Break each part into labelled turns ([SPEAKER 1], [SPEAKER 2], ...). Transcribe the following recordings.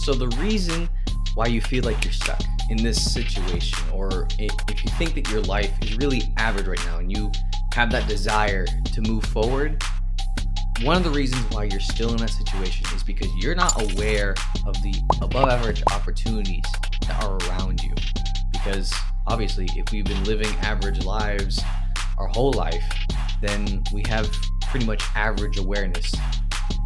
[SPEAKER 1] So the reason why you feel like you're stuck in this situation, or if you think that your life is really average right now and you have that desire to move forward, one of the reasons why you're still in that situation is because you're not aware of the above average opportunities that are around you. Because obviously, if we've been living average lives our whole life, then we have pretty much average awareness.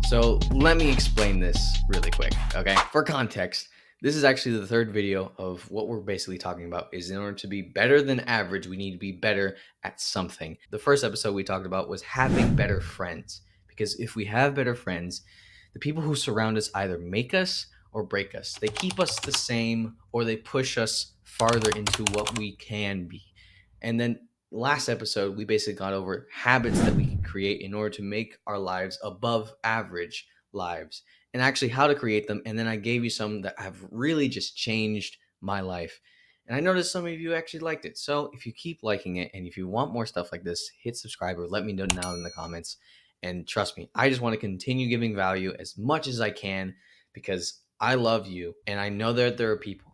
[SPEAKER 1] So let me explain this really quick, okay? For context, this is actually the third video of what we're basically talking about is in order to be better than average, we need to be better at something. The first episode we talked about was having better friends. Because if we have better friends, the people who surround us either make us or break us. They keep us the same or they push us farther into what we can be. And then last episode, we basically got over habits that we can create in order to make our lives above average lives and actually how to create them. And then I gave you some that have really just changed my life. And I noticed some of you actually liked it. So if you keep liking it and if you want more stuff like this, hit subscribe or let me know now in the comments. And trust me, I just want to continue giving value as much as I can because I love you. And I know that there are people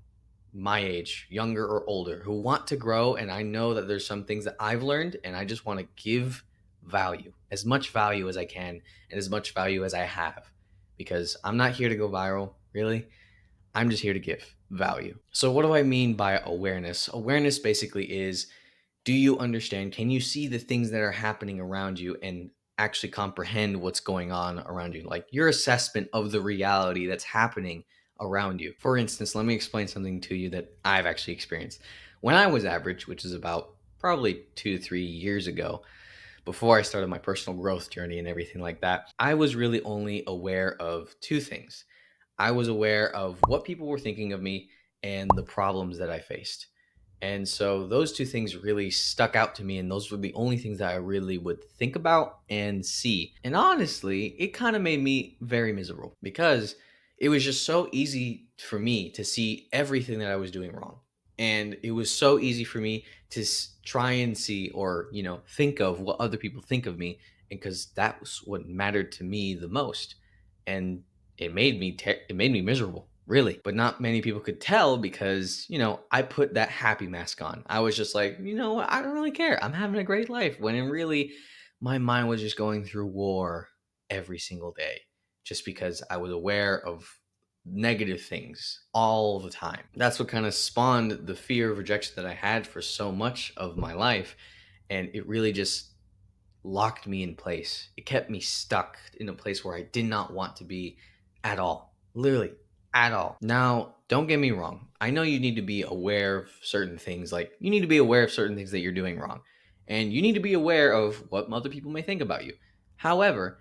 [SPEAKER 1] my age, younger or older, who want to grow. And I know that there's some things that I've learned and I just want to give value, as much value as I can and as much value as I have, because I'm not here to go viral, really. I'm just here to give value. So what do I mean by awareness? Awareness basically is, do you understand? Can you see the things that are happening around you and actually comprehend what's going on around you? Like your assessment of the reality that's happening around you. For instance, let me explain something to you that I've actually experienced. When I was average, which is about probably 2 to 3 years ago, before I started my personal growth journey and everything like that, I was really only aware of two things. I was aware of what people were thinking of me and the problems that I faced. And so those two things really stuck out to me. And those were the only things that I really would think about and see. And honestly, it kind of made me very miserable because it was just so easy for me to see everything that I was doing wrong. And it was so easy for me to try and see or, think of what other people think of me. And because that was what mattered to me the most. And it made me miserable, really. But not many people could tell because, I put that happy mask on. I was just like, what? I don't really care. I'm having a great life. When in really, my mind was just going through war every single day just because I was aware of negative things all the time. That's what kind of spawned the fear of rejection that I had for so much of my life. And it really just locked me in place. It kept me stuck in a place where I did not want to be at all. Literally, at all. Now, don't get me wrong. I know you need to be aware of certain things. Like, you need to be aware of certain things that you're doing wrong. And you need to be aware of what other people may think about you. However,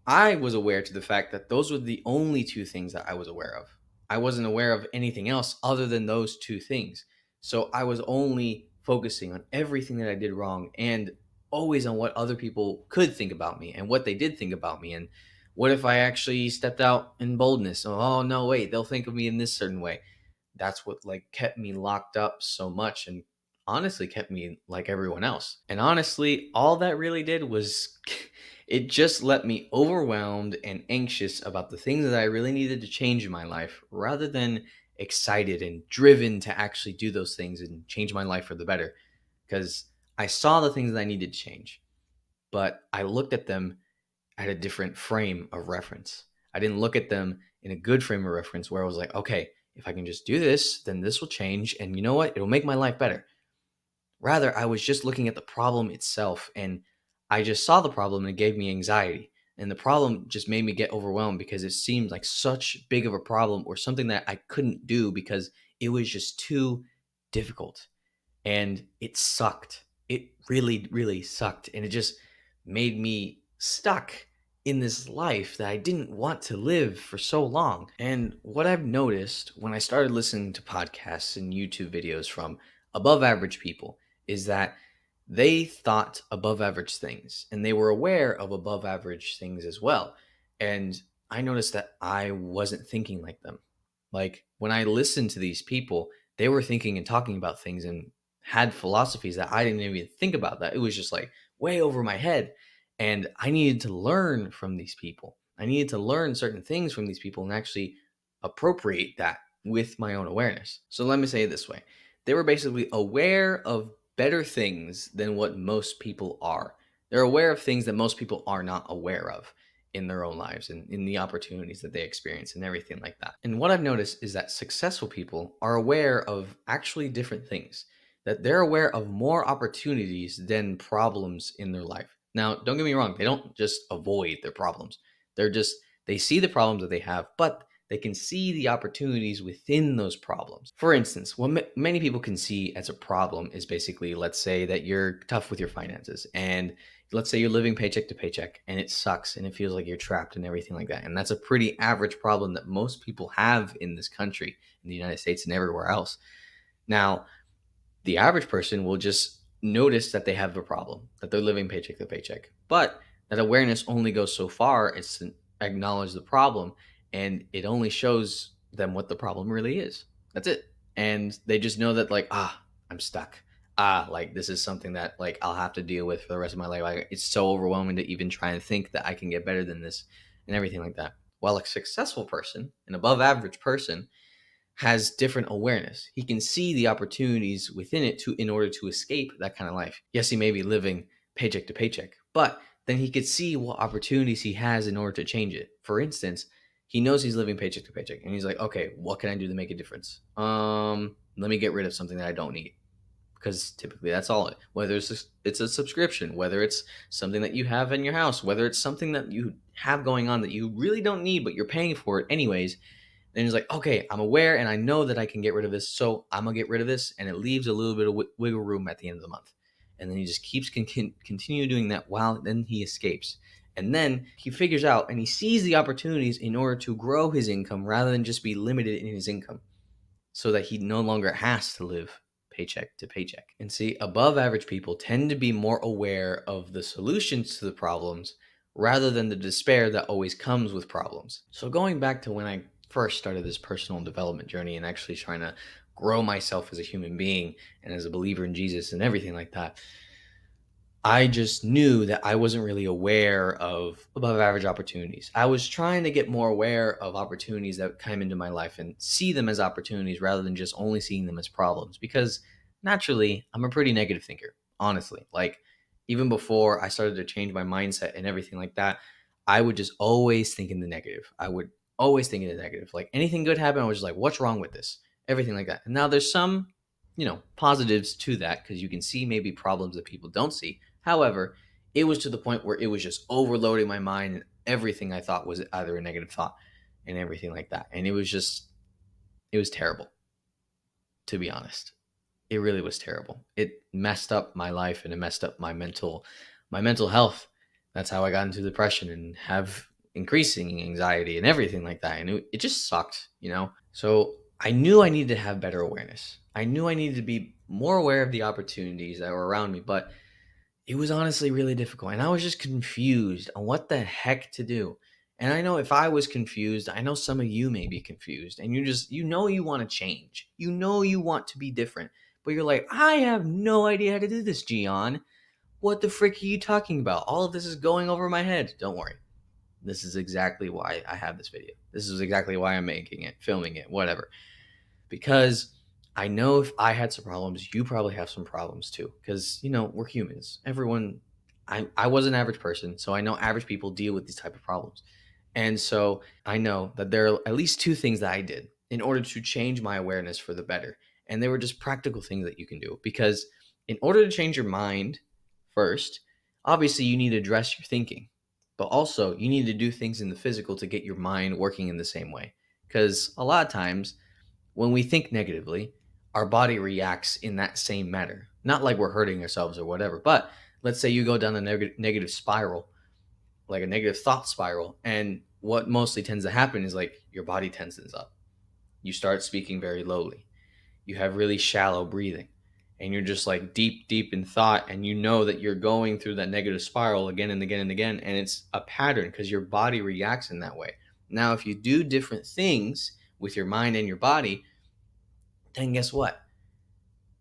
[SPEAKER 1] I was aware to the fact that those were the only two things that I was aware of. I wasn't aware of anything else other than those two things. So I was only focusing on everything that I did wrong and always on what other people could think about me and what they did think about me. And what if I actually stepped out in boldness? Oh, no, wait, they'll think of me in this certain way. That's what kept me locked up so much and honestly kept me like everyone else. And honestly, all that really did was it just left me overwhelmed and anxious about the things that I really needed to change in my life rather than excited and driven to actually do those things and change my life for the better. Because I saw the things that I needed to change, but I looked at them at a different frame of reference. I didn't look at them in a good frame of reference where I was like, okay, if I can just do this, then this will change. And you know what? It'll make my life better. Rather, I was just looking at the problem itself and I just saw the problem and it gave me anxiety. And the problem just made me get overwhelmed because it seemed like such big of a problem or something that I couldn't do because it was just too difficult. And it sucked. It really, really sucked. And it just made me stuck in this life that I didn't want to live for so long. And what I've noticed when I started listening to podcasts and YouTube videos from above average people is that they thought above average things and they were aware of above average things as well. And I noticed that I wasn't thinking like them. Like when I listened to these people, they were thinking and talking about things and had philosophies that I didn't even think about, that it was just way over my head. And I needed to learn from these people. I needed to learn certain things from these people and actually appropriate that with my own awareness. So let me say it this way. They were basically aware of better things than what most people are. They're aware of things that most people are not aware of in their own lives and in the opportunities that they experience and everything like that. And what I've noticed is that successful people are aware of actually different things, that they're aware of more opportunities than problems in their life. Now, don't get me wrong, they don't just avoid their problems. They see the problems that they have, but they can see the opportunities within those problems. For instance, what many people can see as a problem is basically, let's say that you're tough with your finances, and let's say you're living paycheck to paycheck and it sucks and it feels like you're trapped and everything like that. And that's a pretty average problem that most people have in this country, in the United States and everywhere else. Now, the average person will just notice that they have a problem, that they're living paycheck to paycheck. But that awareness only goes so far. It's to acknowledge the problem, and it only shows them what the problem really is. That's it. And they just know that, like, I'm stuck. Like, this is something that, like, I'll have to deal with for the rest of my life. Like, it's so overwhelming to even try and think that I can get better than this and everything like that. While a successful person, an above average person, has different awareness. He can see the opportunities within it to in order to escape that kind of life. Yes, he may be living paycheck to paycheck, but then he could see what opportunities he has in order to change it. For instance, he knows he's living paycheck to paycheck and he's like, okay, what can I do to make a difference? Let me get rid of something that I don't need. Because typically that's all. Whether it's a subscription, whether it's something that you have in your house, whether it's something that you have going on that you really don't need but you're paying for it anyways, then he's like, okay, I'm aware and I know that I can get rid of this. So I'm going to get rid of this. And it leaves a little bit of wiggle room at the end of the month. And then he just keeps continue doing that while then he escapes. And then he figures out and he sees the opportunities in order to grow his income rather than just be limited in his income, so that he no longer has to live paycheck to paycheck. And see, above average people tend to be more aware of the solutions to the problems rather than the despair that always comes with problems. So going back to when I first started this personal development journey and actually trying to grow myself as a human being and as a believer in Jesus and everything like that, I just knew that I wasn't really aware of above average opportunities. I was trying to get more aware of opportunities that came into my life and see them as opportunities rather than just only seeing them as problems. Because naturally, I'm a pretty negative thinker, honestly. Like, even before I started to change my mindset and everything like that, I would just always think in the negative. I would always think in the negative. Like, anything good happened, I was just like, what's wrong with this? Everything like that. And now there's some, positives to that because you can see maybe problems that people don't see. However, it was to the point where it was just overloading my mind and everything I thought was either a negative thought and everything like that. And it was terrible, to be honest. It really was terrible. It messed up my life and it messed up my mental health. That's how I got into depression and have increasing anxiety and everything like that. And it just sucked. So I knew I needed to have better awareness. I knew I needed to be more aware of the opportunities that were around me, but it was honestly really difficult, and I was just confused on what the heck to do. And I know if I was confused, I know some of you may be confused, and you want to change. You know you want to be different, but you're like, I have no idea how to do this, Gian. What the frick are you talking about? All of this is going over my head. Don't worry. This is exactly why I have this video. This is exactly why I'm making it, filming it, whatever. Because I know if I had some problems, you probably have some problems too. Because we're humans. Everyone, I was an average person, so I know average people deal with these type of problems. And so I know that there are at least two things that I did in order to change my awareness for the better. And they were just practical things that you can do. Because in order to change your mind, first, obviously you need to address your thinking. But also you need to do things in the physical to get your mind working in the same way. Because a lot of times when we think negatively, our body reacts in that same manner. Not like we're hurting ourselves or whatever, but let's say you go down a negative spiral, like a negative thought spiral, and what mostly tends to happen is like your body tenses up. You start speaking very lowly. You have really shallow breathing, and you're just like deep, deep in thought, and you know that you're going through that negative spiral again and again and again, and it's a pattern because your body reacts in that way. Now, if you do different things with your mind and your body, then guess what?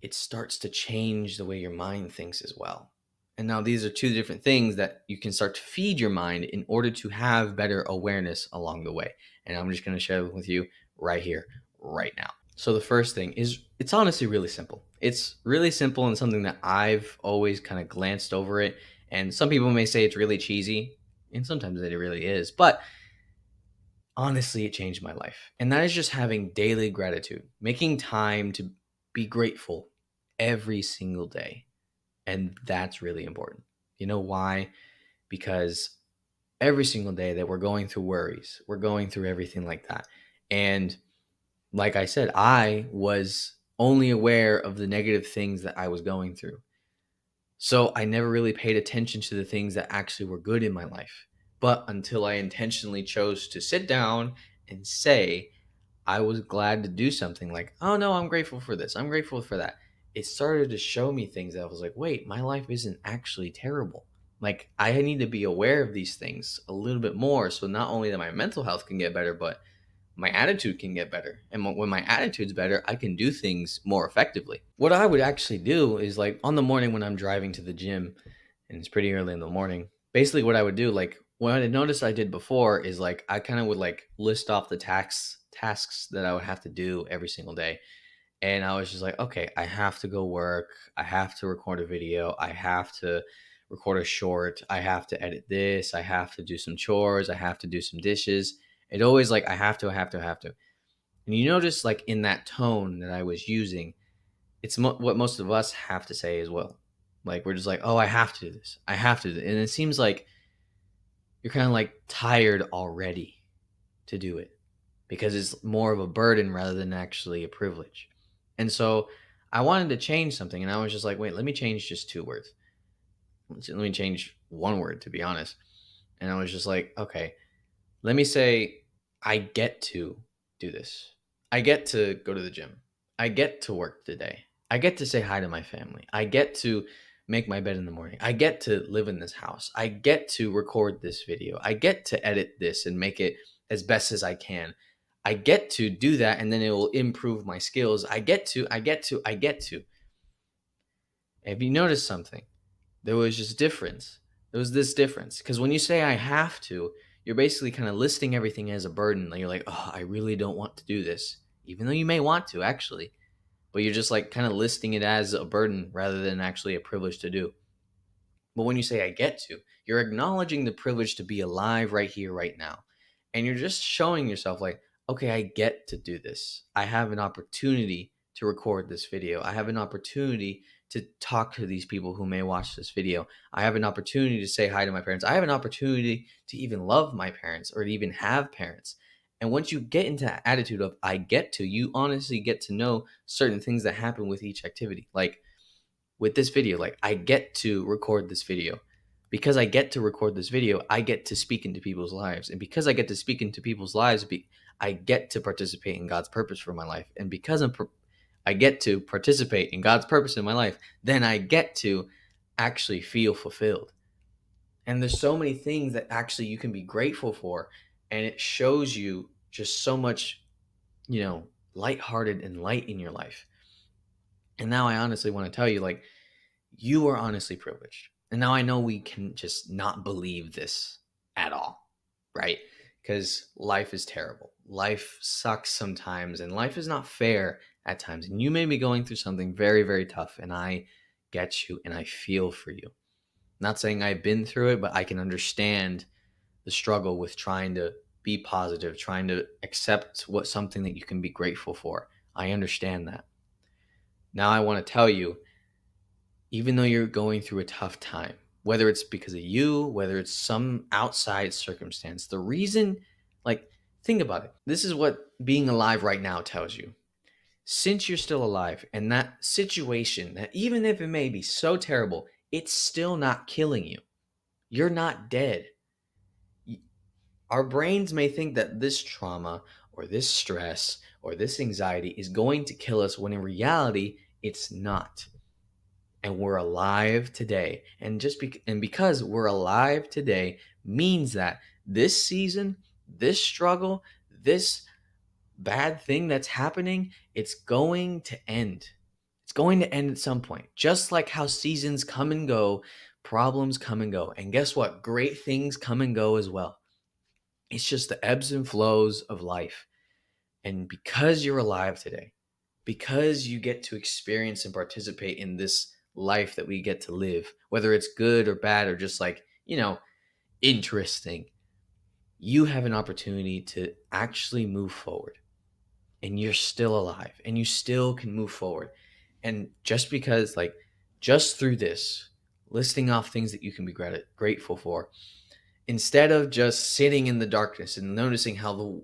[SPEAKER 1] It starts to change the way your mind thinks as well. And now these are two different things that you can start to feed your mind in order to have better awareness along the way. And I'm just going to share with you right here, right now. So the first thing is, it's honestly really simple. It's really simple and something that I've always kind of glanced over it. And some people may say it's really cheesy, and sometimes it really is. But honestly, it changed my life. And that is just having daily gratitude, making time to be grateful every single day. And that's really important. You know why? Because every single day that we're going through worries, we're going through everything like that. And like I said, I was only aware of the negative things that I was going through. So I never really paid attention to the things that actually were good in my life. But until I intentionally chose to sit down and say, I was glad to do something like, oh no, I'm grateful for this, I'm grateful for that. It started to show me things that I was like, wait, my life isn't actually terrible. Like, I need to be aware of these things a little bit more so not only that my mental health can get better, but my attitude can get better. And when my attitude's better, I can do things more effectively. What I would actually do is, like, on the morning when I'm driving to the gym, and it's pretty early in the morning, basically what I would do, like, what I noticed I did before is, like, I kind of would like list off the tasks that I would have to do every single day. And I was just like, okay, I have to go work. I have to record a video. I have to record a short. I have to edit this. I have to do some chores. I have to do some dishes. It always like, I have to, I have to, I have to. And you notice, like, in that tone that I was using, it's what most of us have to say as well. Like, we're just like, oh, I have to do this. I have to do this. And it seems like you're kind of like tired already to do it because it's more of a burden rather than actually a privilege. And so I wanted to change something, and I was just like, wait, let me change just two words. Let me change one word, to be honest. And I was just like, okay, let me say, I get to do this. I get to go to the gym. I get to work today. I get to say hi to my family. I get to make my bed in the morning. I get to live in this house. I get to record this video. I get to edit this and make it as best as I can. I get to do that, and then it will improve my skills. I get to. Have you noticed something? There was just difference. There was this difference. Because when you say I have to, you're basically kind of listing everything as a burden. Like, you're like, oh, I really don't want to do this. Even though you may want to, actually. But you're just like kind of listing it as a burden rather than actually a privilege to do. But when you say I get to, you're acknowledging the privilege to be alive right here, right now. And you're just showing yourself, like, okay, I get to do this. I have an opportunity to record this video. I have an opportunity to talk to these people who may watch this video. I have an opportunity to say hi to my parents. I have an opportunity to even love my parents or to even have parents. And once you get into that attitude of I get to, you honestly get to know certain things that happen with each activity. Like, with this video, like, I get to record this video. Because I get to record this video, I get to speak into people's lives. And because I get to speak into people's lives, I get to participate in God's purpose for my life. And because I get to participate in God's purpose in my life, then I get to actually feel fulfilled. And there's so many things that actually you can be grateful for. And it shows you just so much, lighthearted and light in your life. And now I honestly want to tell you, like, you are honestly privileged. And now I know we can just not believe this at all, right? Because life is terrible. Life sucks sometimes, and life is not fair at times. And you may be going through something very, very tough, and I get you and I feel for you. Not saying I've been through it, but I can understand the struggle with trying to be positive, trying to accept what something that you can be grateful for. I understand that. Now I want to tell you, even though you're going through a tough time, whether it's because of you, whether it's some outside circumstance, the reason, like, think about it. This is what being alive right now tells you. Since you're still alive, and that situation, that even if it may be so terrible, it's still not killing you. You're not dead. Our brains may think that this trauma or this stress or this anxiety is going to kill us when in reality, it's not. And we're alive today. And because we're alive today means that this season, this struggle, this bad thing that's happening, it's going to end. It's going to end at some point. Just like how seasons come and go, problems come and go. And guess what? Great things come and go as well. It's just the ebbs and flows of life. And because you're alive today, because you get to experience and participate in this life that we get to live, whether it's good or bad or just like, interesting, you have an opportunity to actually move forward. And you're still alive and you still can move forward. And just because, like, just through this, listing off things that you can be grateful for, instead of just sitting in the darkness and noticing how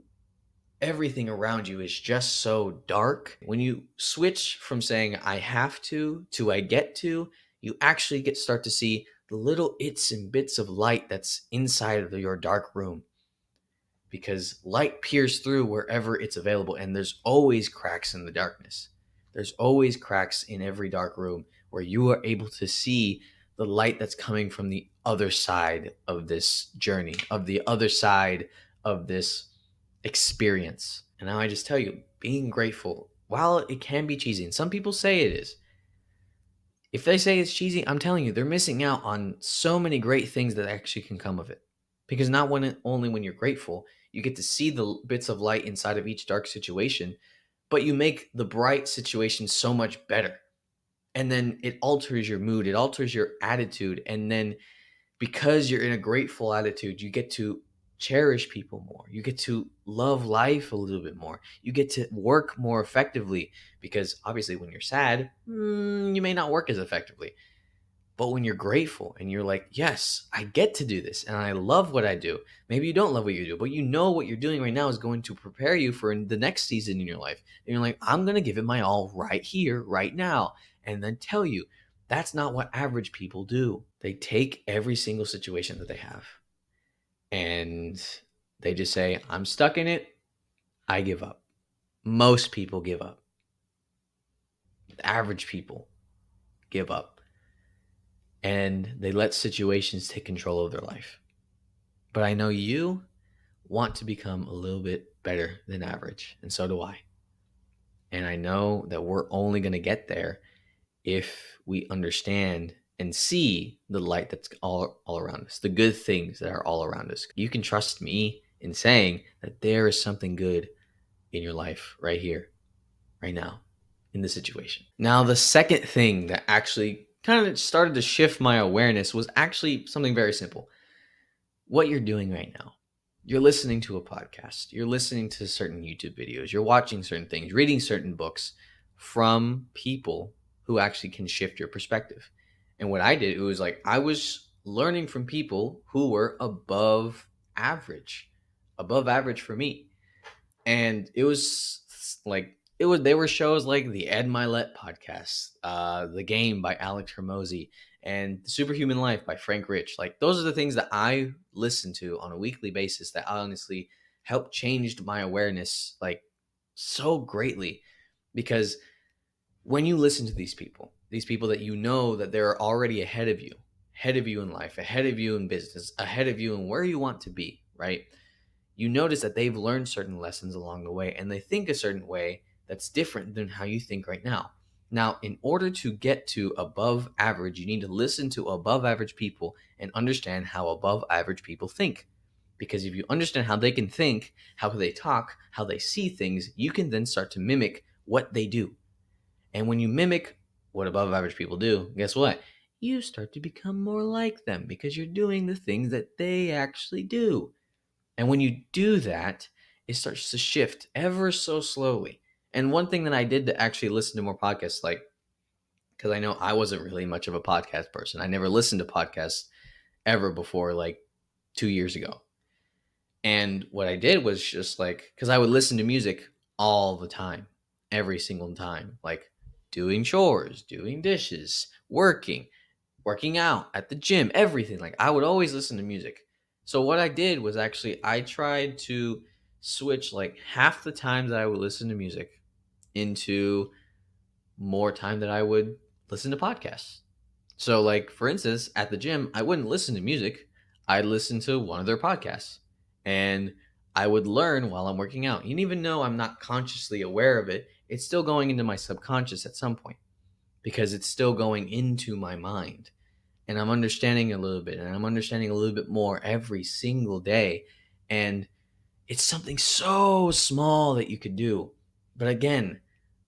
[SPEAKER 1] everything around you is just so dark, when you switch from saying I have to I get to, you actually start to see the little its and bits of light that's inside of your dark room, because light peers through wherever it's available, and there's always cracks in the darkness. There's always cracks in every dark room where you are able to see the light that's coming from the other side of this journey, of the other side of this experience. And now I just tell you, being grateful, while it can be cheesy, and some people say it is, if they say it's cheesy, I'm telling you, they're missing out on so many great things that actually can come of it. Because not only when you're grateful, you get to see the bits of light inside of each dark situation, but you make the bright situation so much better. And then it alters your mood, it alters your attitude. And then because you're in a grateful attitude, you get to cherish people more. You get to love life a little bit more. You get to work more effectively, because obviously when you're sad, you may not work as effectively. But when you're grateful and you're like, yes, I get to do this and I love what I do. Maybe you don't love what you do, but you know what you're doing right now is going to prepare you for the next season in your life. And you're like, I'm going to give it my all right here, right now. And then tell you, that's not what average people do. They take every single situation that they have and they just say, I'm stuck in it. I give up. Most people give up. Average people give up. And they let situations take control of their life. But I know you want to become a little bit better than average, and so do I. And I know that we're only going to get there if we understand and see the light that's all around us, the good things that are all around us. You can trust me in saying that there is something good in your life right here, right now, in the situation. Now, the second thing that actually kind of started to shift my awareness was actually something very simple. What you're doing right now. You're listening to a podcast. You're listening to certain YouTube videos. You're watching certain things, reading certain books from people who actually can shift your perspective. And what I did, it was like I was learning from people who were above average for me. And it was like they were shows like the Ed Milet podcast, The Game by Alex Hormozy, and The Superhuman Life by Frank Rich. Like, those are the things that I listen to on a weekly basis that honestly helped changed my awareness like so greatly. Because when you listen to these people that you know that they're already ahead of you in life, ahead of you in business, ahead of you in where you want to be, right? You notice that they've learned certain lessons along the way and they think a certain way that's different than how you think right now. Now, in order to get to above average, you need to listen to above average people and understand how above average people think. Because if you understand how they can think, how they talk, how they see things, you can then start to mimic what they do. And when you mimic what above average people do, guess what? You start to become more like them because you're doing the things that they actually do. And when you do that, it starts to shift ever so slowly. And one thing that I did to actually listen to more podcasts, like, because I know I wasn't really much of a podcast person. I never listened to podcasts ever before, like 2 years ago. And what I did was just like, because I would listen to music all the time, every single time, like doing chores, doing dishes, working out at the gym, everything. Like, I would always listen to music. So what I did was actually I tried to switch like half the time that I would listen to music into more time that I would listen to podcasts. So, like, for instance, at the gym, I wouldn't listen to music. I'd listen to one of their podcasts and I would learn while I'm working out. And even though I'm not consciously aware of it, it's still going into my subconscious at some point because it's still going into my mind. And I'm understanding a little bit and I'm understanding a little bit more every single day. And It's something so small that you could do. But again,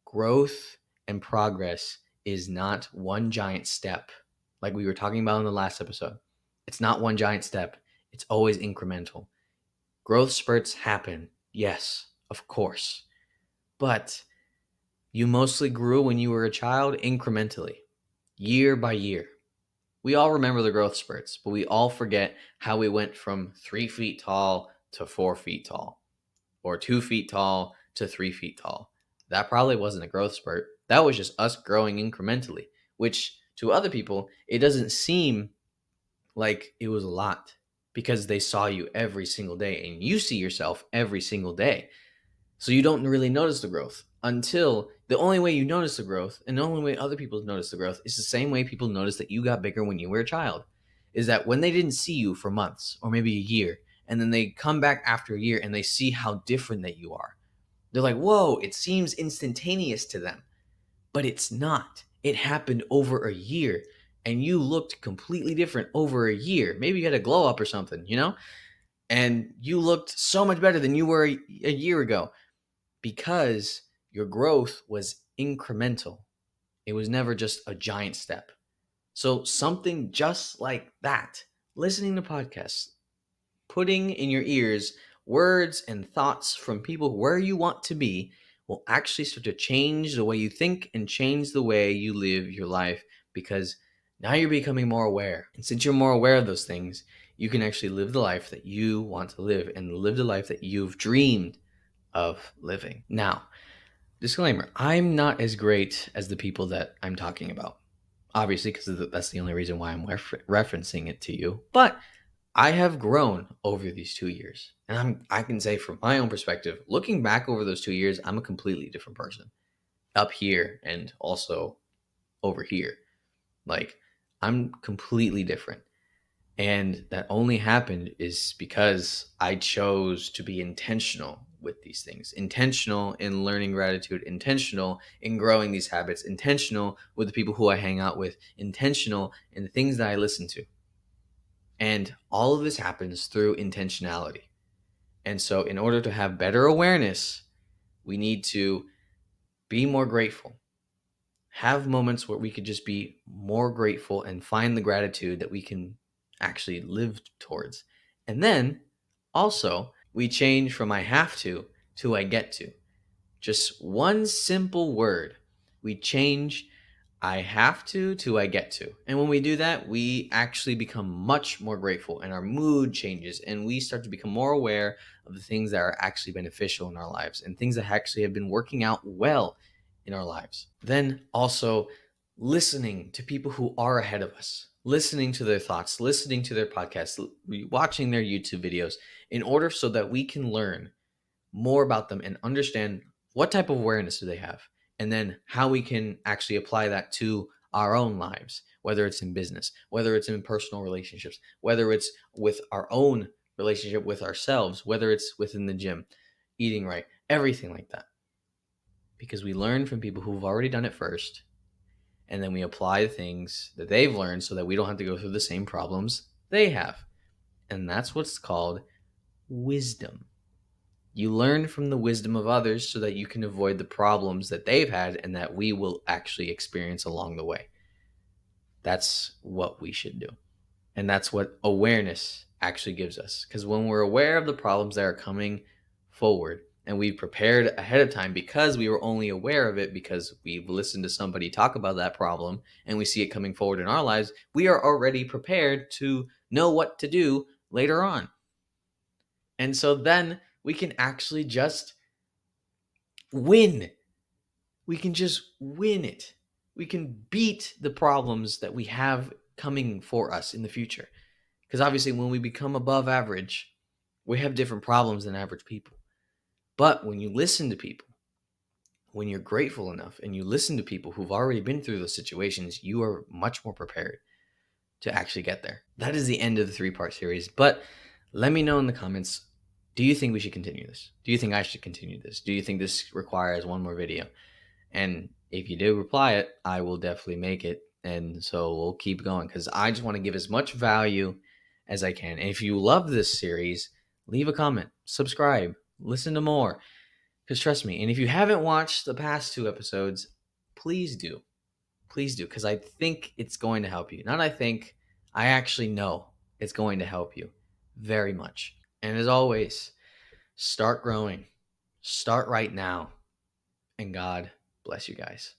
[SPEAKER 1] growth and progress is not one giant step, like we were talking about in the last episode. It's not one giant step, it's always incremental. Growth spurts happen, yes, of course. But you mostly grew when you were a child incrementally, year by year. We all remember the growth spurts, but we all forget how we went from 3 feet tall to 4 feet tall, or 2 feet tall to 3 feet tall. That probably wasn't a growth spurt. That was just us growing incrementally, which to other people, it doesn't seem like it was a lot because they saw you every single day and you see yourself every single day. So you don't really notice the growth until the only way you notice the growth and the only way other people notice the growth is the same way people notice that you got bigger when you were a child. Is that when they didn't see you for months or maybe a year, and then they come back after a year and they see how different that you are. They're like, whoa, it seems instantaneous to them, but it's not. It happened over a year and you looked completely different over a year. Maybe you had a glow up or something, and you looked so much better than you were a year ago because your growth was incremental. It was never just a giant step. So, something just like that, listening to podcasts, putting in your ears words and thoughts from people where you want to be, will actually start to change the way you think and change the way you live your life because now you're becoming more aware. And since you're more aware of those things, you can actually live the life that you want to live and live the life that you've dreamed of living. Now, disclaimer, I'm not as great as the people that I'm talking about. Obviously, because that's the only reason why I'm referencing it to you. But I have grown over these 2 years. And I can say from my own perspective, looking back over those 2 years, I'm a completely different person up here and also over here. Like, I'm completely different. And that only happened is because I chose to be intentional with these things, intentional in learning gratitude, intentional in growing these habits, intentional with the people who I hang out with, intentional in the things that I listen to. And all of this happens through intentionality. And so, in order to have better awareness, we need to be more grateful, have moments where we could just be more grateful and find the gratitude that we can actually live towards. And then also, we change from I have to I get to. Just one simple word. We change I have to I get to. And when we do that, we actually become much more grateful and our mood changes and we start to become more aware of the things that are actually beneficial in our lives and things that actually have been working out well in our lives. Then also listening to people who are ahead of us, listening to their thoughts, listening to their podcasts, watching their YouTube videos in order so that we can learn more about them and understand what type of awareness do they have and then how we can actually apply that to our own lives, whether it's in business, whether it's in personal relationships, whether it's with our own relationship with ourselves, whether it's within the gym, eating right, everything like that. Because we learn from people who've already done it first, and then we apply the things that they've learned so that we don't have to go through the same problems they have. And that's what's called wisdom. You learn from the wisdom of others so that you can avoid the problems that they've had and that we will actually experience along the way. That's what we should do. And that's what awareness actually gives us. Because when we're aware of the problems that are coming forward and we've prepared ahead of time because we were only aware of it because we've listened to somebody talk about that problem and we see it coming forward in our lives, we are already prepared to know what to do later on. And so then we can actually just win. We can just win it. We can beat the problems that we have coming for us in the future. Because obviously, when we become above average, we have different problems than average people. But when you listen to people, when you're grateful enough and you listen to people who've already been through those situations, you are much more prepared to actually get there. That is the end of the 3-part series. But let me know in the comments, do you think we should continue this? Do you think I should continue this? Do you think this requires one more video? And if you do reply it, I will definitely make it. And so we'll keep going because I just want to give as much value as I can. And if you love this series, leave a comment, subscribe, listen to more. Because trust me, and if you haven't watched the past 2 episodes, please do. Please do, because I think it's going to help you. Not I think, I actually know it's going to help you very much. And as always, start growing. Start right now. And God bless you guys.